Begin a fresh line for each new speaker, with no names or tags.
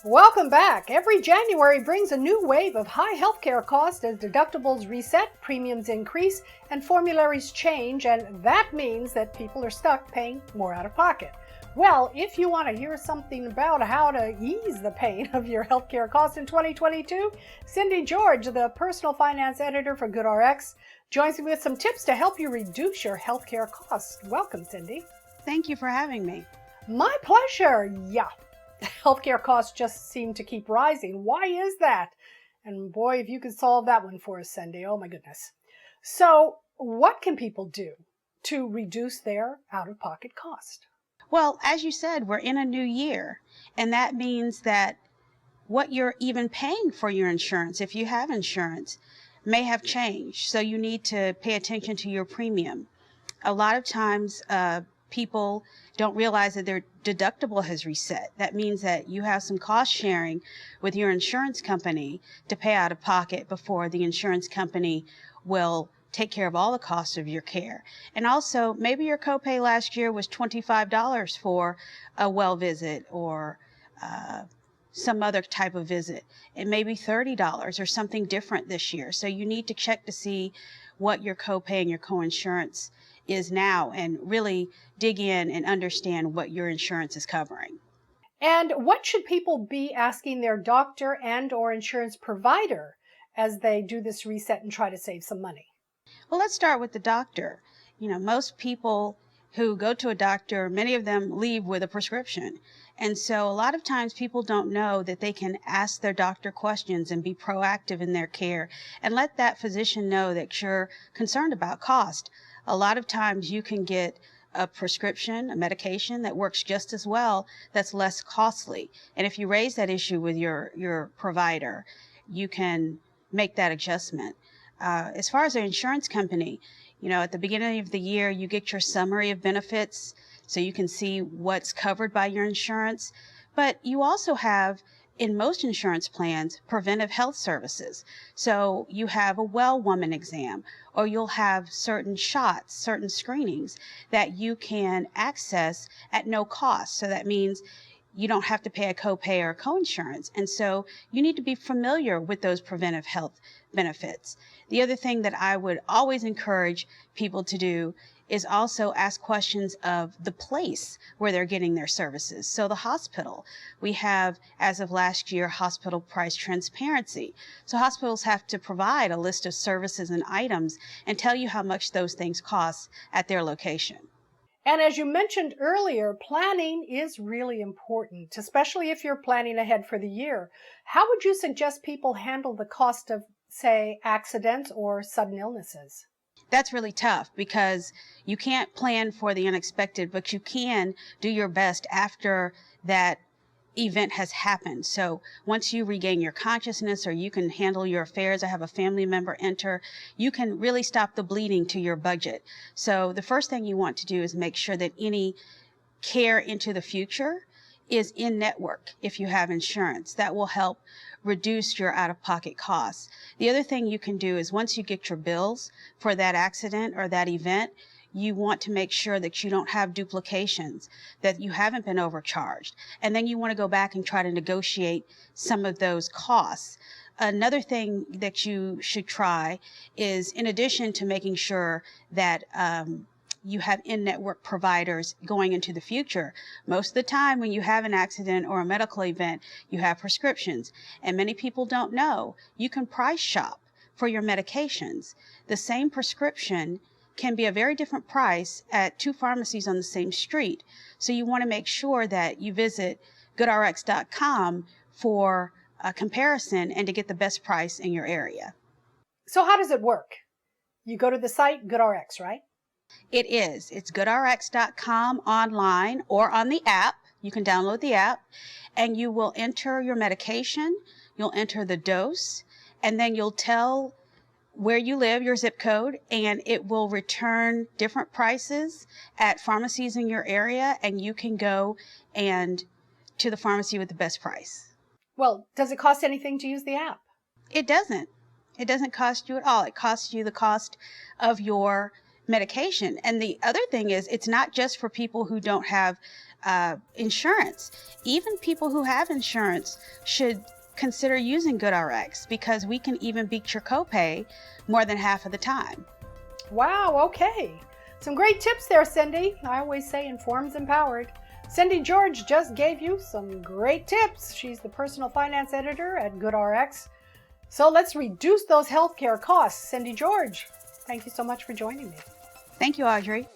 Welcome back. Every January brings a new wave of high healthcare costs as deductibles reset, premiums increase, and formularies change, and that means that people are stuck paying more out of pocket. Well, if you want to hear something about how to ease the pain of your healthcare costs in 2022, Cindy George, the personal finance editor for GoodRX, joins me with some tips to help you reduce your healthcare costs. Welcome, Cindy.
Thank you for having me.
My pleasure. Yeah. Healthcare costs just seem to keep rising. Why is that? And boy, if you could solve that one for us, Cindy, oh my goodness. So what can people do to reduce their out-of-pocket cost?
Well, as you said, we're in a new year, and that means that what you're even paying for your insurance, if you have insurance, may have changed. So you need to pay attention to your premium. A lot of times, people don't realize that their deductible has reset. That means that you have some cost sharing with your insurance company to pay out of pocket before the insurance company will take care of all the costs of your care. And also, maybe your copay last year was $25 for a well visit or some other type of visit. It may be $30 or something different this year. So you need to check to see what your copay and your coinsurance is now and really dig in and understand what your insurance is covering.
And what should people be asking their doctor and or insurance provider as they do this reset and try to save some money?
Well, let's start with the doctor. Most people who go to a doctor, many of them leave with a prescription. And so a lot of times people don't know that they can ask their doctor questions and be proactive in their care and let that physician know that you're concerned about cost. A lot of times you can get a prescription, a medication that works just as well, that's less costly. And if you raise that issue with your provider, you can make that adjustment. As far as the insurance company, at the beginning of the year, you get your summary of benefits so you can see what's covered by your insurance. But you also have, in most insurance plans, preventive health services. So you have a well woman exam, or you'll have certain shots, certain screenings that you can access at no cost. So that means you don't have to pay a copay or coinsurance. And so you need to be familiar with those preventive health benefits. The other thing that I would always encourage people to do is also ask questions of the place where they're getting their services. So the hospital, we have, as of last year, hospital price transparency. So hospitals have to provide a list of services and items and tell you how much those things cost at their location.
And as you mentioned earlier, planning is really important, especially if you're planning ahead for the year. How would you suggest people handle the cost of, say, accidents or sudden illnesses?
That's really tough because you can't plan for the unexpected, but you can do your best after that event has happened. So once you regain your consciousness or you can handle your affairs or have a family member enter, you can really stop the bleeding to your budget. So the first thing you want to do is make sure that any care into the future is in network if you have insurance. That will help reduce your out-of-pocket costs. The other thing you can do is once you get your bills for that accident or that event, you want to make sure that you don't have duplications, that you haven't been overcharged. And then you want to go back and try to negotiate some of those costs. Another thing that you should try is, in addition to making sure that you have in-network providers going into the future. Most of the time when you have an accident or a medical event, you have prescriptions. And many people don't know, you can price shop for your medications. The same prescription can be a very different price at two pharmacies on the same street. So you want to make sure that you visit GoodRX.com for a comparison and to get the best price in your area.
So how does it work? You go to the site, GoodRX, right?
It is. It's GoodRx.com online or on the app. You can download the app and you will enter your medication, you'll enter the dose, and then you'll tell where you live, your zip code, and it will return different prices at pharmacies in your area, and you can go and to the pharmacy with the best price.
Well, does it cost anything to use the app?
It doesn't. It doesn't cost you at all. It costs you the cost of your medication. And the other thing is, it's not just for people who don't have insurance. Even people who have insurance should consider using GoodRx, because we can even beat your copay more than half of the time.
Wow, okay. Some great tips there, Cindy. I always say informed's empowered. Cindy George just gave you some great tips. She's the personal finance editor at GoodRx. So let's reduce those healthcare costs. Cindy George, thank you so much for joining me.
Thank you, Audrey.